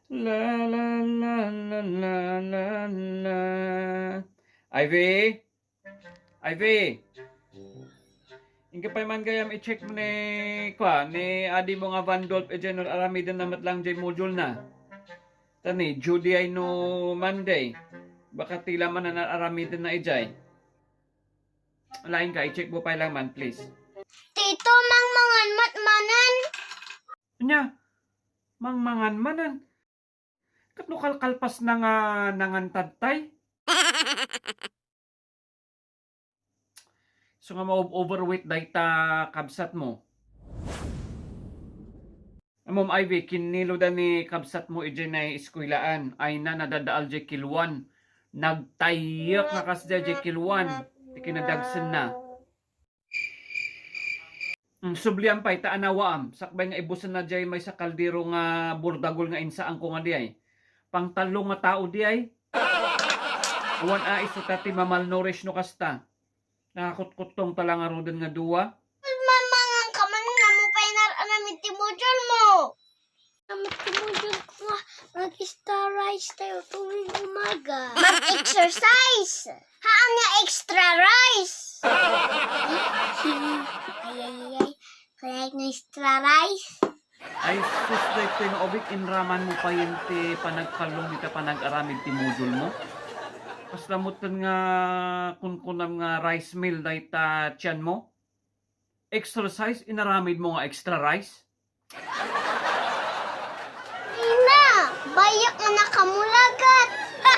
La la la la la la la. Ivy? Ivy? Ingka pa man gayam i-check mo ni adi mo nga Van Dolp e General Aramidan namat lang jay module na. Tani, Judy ay no Monday. Baka tila man na aramidan na ijay. Lain ka, i-check mo pa lang man, please. Tito, mangmangan matmanan. Nya, mangmangan manan. Katno kalkalpas na nga nangantadtay. So nga ma-overweight dahi ta kabsat mo. Ma'am Ivy, kinilo da ni kabsat mo ije na eskwelaan. Ay na nadadaal je kilwan. Nagtayak na kasda je kilwan. Ikinadagsan na. Sublian pa ita anawaam. Sakbay nga ibusan na jay may sa kaldero nga burdagol nga insaan ko nga di ay. Pangtalo nga tao di ay. Uwan a iso tati mamalnourish no kasta. Nakakot-kutong talang arudan nga duwa. Mamangan ka man nga mo pa inaramit timudyon mo. Namit timudyon ko nga mag-extra rice tayo tuwing umaga. Mag-exercise! Haan nga extra rice! Ay. Kaya nga extra rice? Ay susday ko yung obik inraman mo pa yun ti panagkalong di ka panag-aramid ti module mo. Paslamutan nga kunkunam nga rice meal dahi ta tiyan mo. Exercise, inaramid mo nga extra rice. Ina, bayak na nakamulagat. Ay.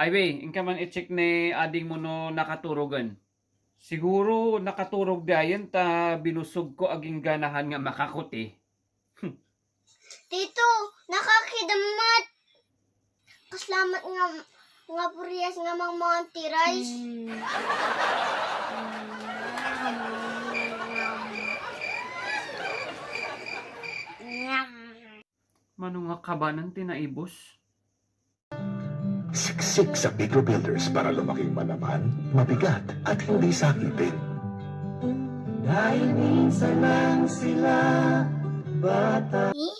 Ivy, inka man i-check ni ading mo no nakaturogan. Siguro nakaturog dayan ta binusog ko aging ganahan nga makakuti. Tito, nakakidamat. Kaslamat nga puriyas nga mga rice. Mano nga kabanan tinaibos? Siksik sa Bigro Builders para lumaking malaman, mabigat at hindi sakitin. Dahil minsan lang sila bata. Ay.